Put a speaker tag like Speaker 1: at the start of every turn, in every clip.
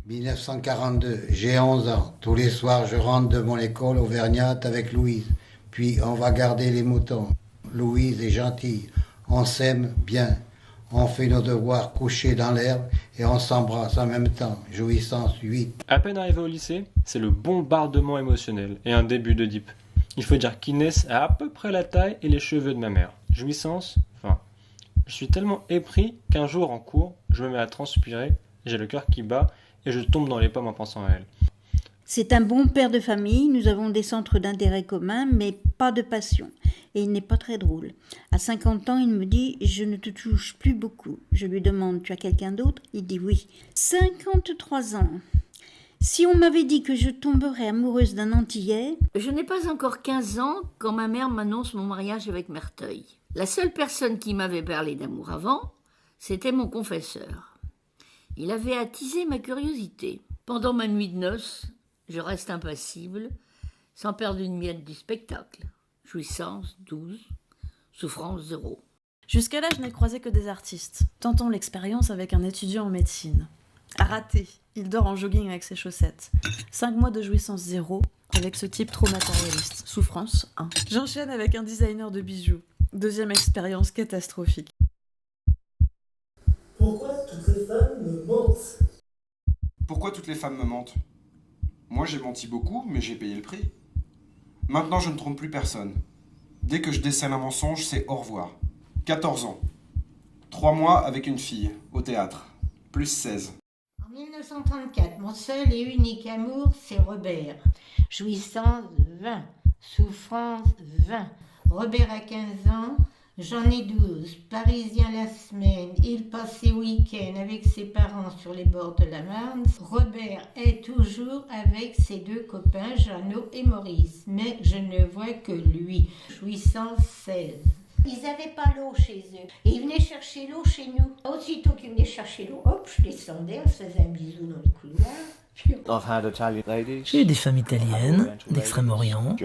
Speaker 1: 1942, j'ai 11 ans. Tous les soirs, je rentre de mon école auvergnate avec Louise. Puis on va garder les moutons. Louise est gentille. On s'aime bien. On fait nos devoirs couchés dans l'herbe et on s'embrasse en même temps. Jouissance 8.
Speaker 2: À peine arrivé au lycée, c'est le bombardement émotionnel et un début de deep. Il faut dire qu'Inès a à peu près la taille et les cheveux de ma mère. Jouissance, enfin. Je suis tellement épris qu'un jour en cours, je me mets à transpirer, j'ai le cœur qui bat et je tombe dans les pommes en pensant à elle.
Speaker 3: C'est un bon père de famille, nous avons des centres d'intérêt communs, mais pas de passion. Et il n'est pas très drôle. À 50 ans, il me dit « Je ne te touche plus beaucoup ». Je lui demande « Tu as quelqu'un d'autre ?» Il dit « Oui ». 53 ans. Si on m'avait dit que je tomberais amoureuse d'un Antillais...
Speaker 4: Je n'ai pas encore 15 ans quand ma mère m'annonce mon mariage avec Merteuil. La seule personne qui m'avait parlé d'amour avant, c'était mon confesseur. Il avait attisé ma curiosité. Pendant ma nuit de noces, je reste impassible, sans perdre une miette du spectacle. Jouissance 12, souffrance 0.
Speaker 5: Jusqu'à là, je n'ai croisé que des artistes. Tentons l'expérience avec un étudiant en médecine. Raté, il dort en jogging avec ses chaussettes. 5 mois de jouissance 0 avec ce type trop matérialiste. Souffrance 1. J'enchaîne avec un designer de bijoux. Deuxième expérience catastrophique.
Speaker 6: Pourquoi toutes les femmes me mentent?
Speaker 7: Pourquoi toutes les femmes me mentent? Moi j'ai menti beaucoup, mais j'ai payé le prix. Maintenant je ne trompe plus personne. Dès que je décèle un mensonge, c'est au revoir. 14 ans. 3 mois avec une fille, au théâtre. Plus 16.
Speaker 8: En 1934, mon seul et unique amour, c'est Robert. Jouissance 20, souffrance 20. Robert a 15 ans, j'en ai 12. Parisien la semaine, il passe ses week-ends avec ses parents sur les bords de la Marne. Robert est toujours avec ses deux copains, Jeannot et Maurice, mais je ne vois que lui. Jouissance 16. Ils n'avaient pas l'eau chez eux. Et ils venaient chercher l'eau chez nous. Aussitôt qu'ils venaient chercher l'eau, hop, je descendais, on se faisait un bisou dans le couloir.
Speaker 9: J'ai eu des femmes italiennes, d'Extrême-Orient,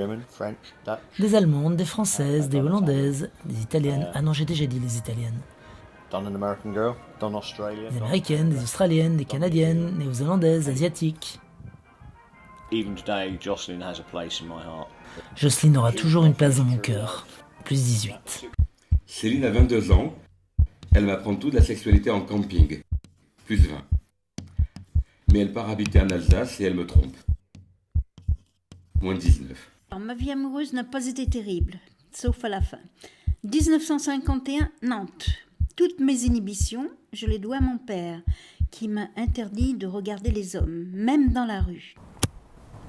Speaker 9: des Allemandes, des Françaises, des Hollandaises, des Italiennes. Ah non, j'ai déjà dit les Italiennes. Des Américaines, des Australiennes, des Canadiennes, Néo-Zélandaises, Asiatiques. Jocelyne aura toujours une place dans mon cœur. Plus 18.
Speaker 10: Céline a 22 ans. Elle m'apprend tout de la sexualité en camping. Plus 20. Mais elle part habiter en Alsace et elle me trompe. Moins 19.
Speaker 3: Alors, ma vie amoureuse n'a pas été terrible, sauf à la fin. 1951, Nantes. Toutes mes inhibitions, je les dois à mon père, qui m'a interdit de regarder les hommes, même dans la rue.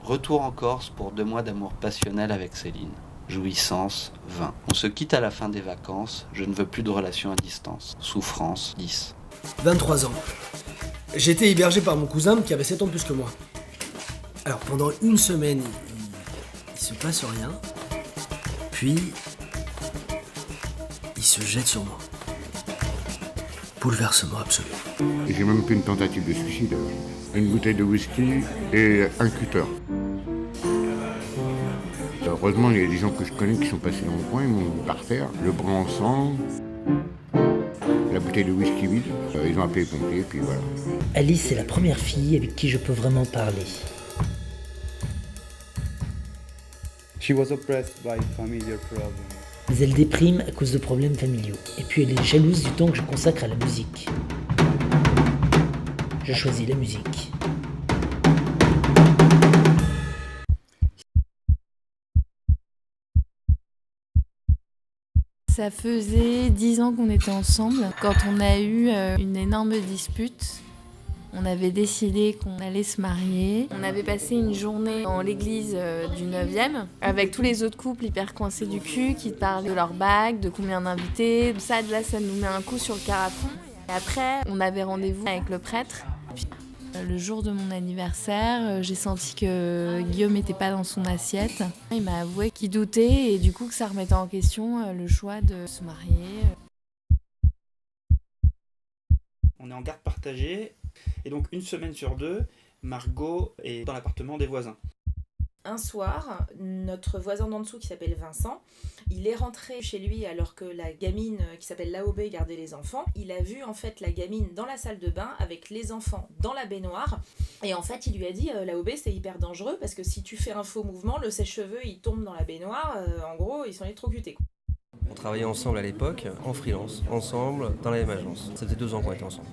Speaker 11: Retour en Corse pour 2 mois d'amour passionnel avec Céline. Jouissance 20. On se quitte à la fin des vacances, je ne veux plus de relations à distance. Souffrance 10.
Speaker 6: 23 ans. J'ai été hébergé par mon cousin qui avait 7 ans de plus que moi. Alors pendant une semaine, il se passe rien. Puis, il se jette sur moi. Bouleversement absolu.
Speaker 12: J'ai même fait une tentative de suicide. Une bouteille de whisky et un cutter. Heureusement, il y a des gens que je connais qui sont passés dans le coin, ils m'ont mis par terre, le bras en sang, la bouteille de whisky vide. Ils ont appelé les pompiers, puis voilà.
Speaker 9: Alice est la première fille avec qui je peux vraiment parler. Mais elle déprime à cause de problèmes familiaux. Et puis elle est jalouse du temps que je consacre à la musique. Je choisis la musique.
Speaker 13: Ça faisait 10 ans qu'on était ensemble. Quand on a eu une énorme dispute, on avait décidé qu'on allait se marier. On avait passé une journée dans l'église du 9e avec tous les autres couples hyper coincés du cul qui parlaient de leur bague, de combien d'invités. Ça nous met un coup sur le carafon. Et après, on avait rendez-vous avec le prêtre. Le jour de mon anniversaire, j'ai senti que Guillaume n'était pas dans son assiette. Il m'a avoué qu'il doutait et du coup que ça remettait en question le choix de se marier.
Speaker 14: On est en garde partagée et donc une semaine sur 2, Margot est dans l'appartement des voisins.
Speaker 15: Un soir, notre voisin d'en dessous qui s'appelle Vincent, il est rentré chez lui alors que la gamine qui s'appelle Laobé gardait les enfants. Il a vu en fait la gamine dans la salle de bain avec les enfants dans la baignoire. Et en fait, il lui a dit Laobé, c'est hyper dangereux parce que si tu fais un faux mouvement, le sèche-cheveux il tombe dans la baignoire. En gros, ils sont électrocutés.
Speaker 16: On travaillait ensemble à l'époque, en freelance, ensemble, dans la même agence. Ça faisait 2 ans qu'on était ensemble.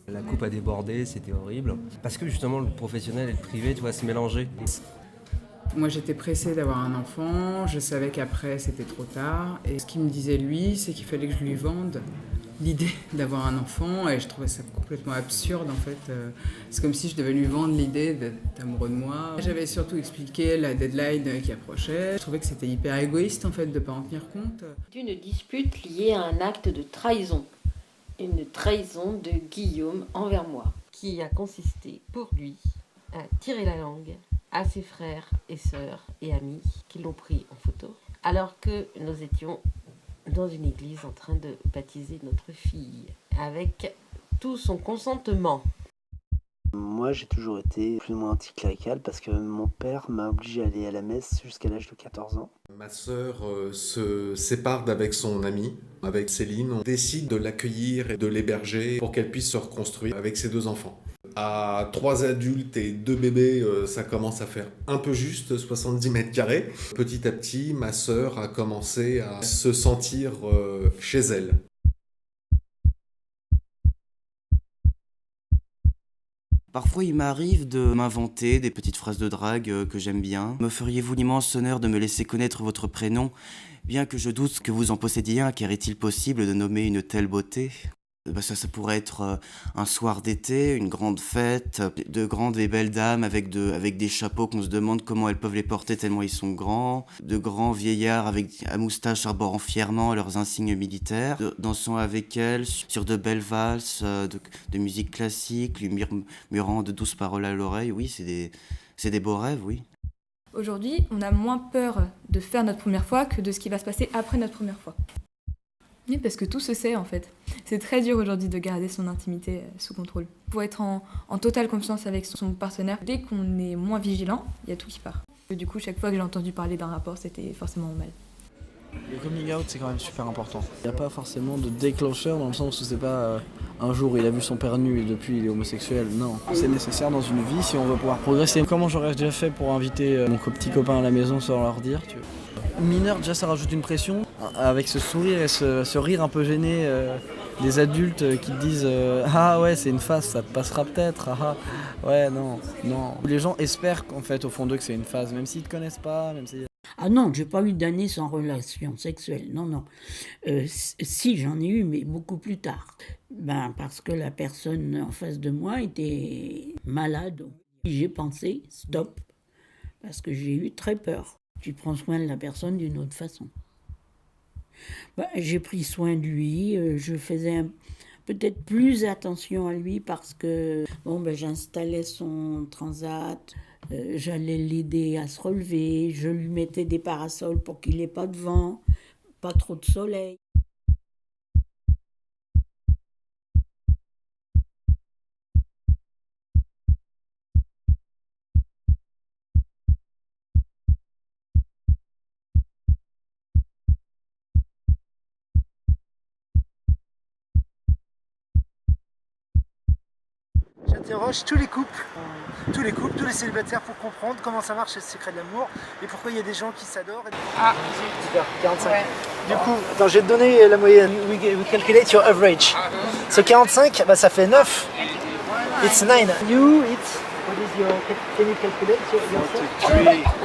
Speaker 16: La coupe a débordé, c'était horrible. Parce que justement, le professionnel et le privé, tu vois, se mélanger.
Speaker 17: Moi, j'étais pressée d'avoir un enfant, je savais qu'après, c'était trop tard. Et ce qu'il me disait, lui, c'est qu'il fallait que je lui vende l'idée d'avoir un enfant. Et je trouvais ça complètement absurde, en fait. C'est comme si je devais lui vendre l'idée d'être amoureux de moi. J'avais surtout expliqué la deadline qui approchait. Je trouvais que c'était hyper égoïste, en fait, de ne pas en tenir compte.
Speaker 18: Une dispute liée à un acte de trahison. Une trahison de Guillaume envers moi. Qui a consisté pour lui à tirer la langue à ses frères et sœurs et amis qui l'ont pris en photo, alors que nous étions dans une église en train de baptiser notre fille, avec tout son consentement.
Speaker 19: Moi, j'ai toujours été plus ou moins anticlérical parce que mon père m'a obligé à aller à la messe jusqu'à l'âge de 14 ans.
Speaker 20: Ma sœur se sépare d'avec son amie, avec Céline. On décide de l'accueillir et de l'héberger pour qu'elle puisse se reconstruire avec ses 2 enfants. À 3 adultes et 2 bébés, ça commence à faire un peu juste, 70 mètres carrés. Petit à petit, ma sœur a commencé à se sentir chez elle.
Speaker 21: Parfois, il m'arrive de m'inventer des petites phrases de drague que j'aime bien. Me feriez-vous l'immense honneur de me laisser connaître votre prénom, bien que je doute que vous en possédiez un, car est-il possible de nommer une telle beauté ? Ça pourrait être un soir d'été, une grande fête, de grandes et belles dames avec des chapeaux qu'on se demande comment elles peuvent les porter tellement ils sont grands, de grands vieillards à moustache arborant fièrement leurs insignes militaires, dansant avec elles sur de belles valses, de musique classique, lui murmurant de douces paroles à l'oreille. Oui, c'est des beaux rêves, oui.
Speaker 15: Aujourd'hui, on a moins peur de faire notre première fois que de ce qui va se passer après notre première fois. Oui, parce que tout se sait en fait. C'est très dur aujourd'hui de garder son intimité sous contrôle. Pour être en totale confiance avec son partenaire, dès qu'on est moins vigilant, il y a tout qui part. Et du coup, chaque fois que j'ai entendu parler d'un rapport, c'était forcément mal.
Speaker 22: Le coming out, c'est quand même super important. Il n'y a pas forcément de déclencheur dans le sens où c'est pas un jour il a vu son père nu et depuis il est homosexuel. Non, c'est nécessaire dans une vie si on veut pouvoir progresser. Comment j'aurais déjà fait pour inviter mon petit copain à la maison sans leur dire, tu vois. Mineur, déjà ça rajoute une pression. Avec ce sourire et ce rire un peu gêné des adultes qui te disent ah ouais c'est une phase, ça te passera peut-être, ah ouais non. Les gens espèrent qu'en fait au fond d'eux que c'est une phase, même s'ils te connaissent pas, même si...
Speaker 23: Ah non, j'ai pas eu d'années sans relation sexuelle, non. Si, j'en ai eu, mais beaucoup plus tard. Parce que la personne en face de moi était malade. J'ai pensé, stop, parce que j'ai eu très peur. Tu prends soin de la personne d'une autre façon. J'ai pris soin de lui, je faisais peut-être plus attention à lui parce que j'installais son transat, j'allais l'aider à se relever, je lui mettais des parasols pour qu'il n'ait pas de vent, pas trop de soleil.
Speaker 24: J'interroge tous les couples, tous les célibataires pour comprendre comment ça marche le secret de l'amour et pourquoi il y a des gens qui s'adorent. Ah, super, 45. Ouais. Du coup, attends, je vais te donner la moyenne. We calculate your average. So 45, ça fait 9. It's 9. You, it's, what is your, can you calculate yourself?
Speaker 25: 1, 2, 3 out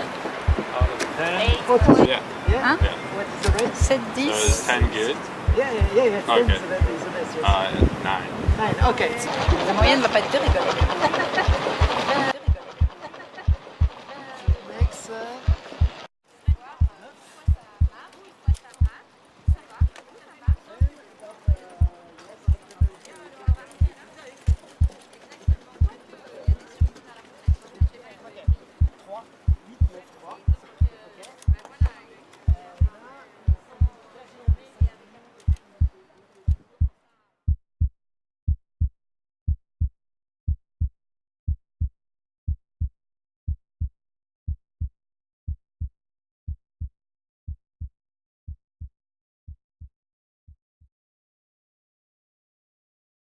Speaker 25: of 10.
Speaker 24: Yeah. What is the rate?
Speaker 25: 7, 10. So is 10 good?
Speaker 24: Yeah. 10
Speaker 25: Okay.
Speaker 24: is the best.
Speaker 25: 9.
Speaker 24: 9, ok.
Speaker 26: La moyenne va pas être terrible.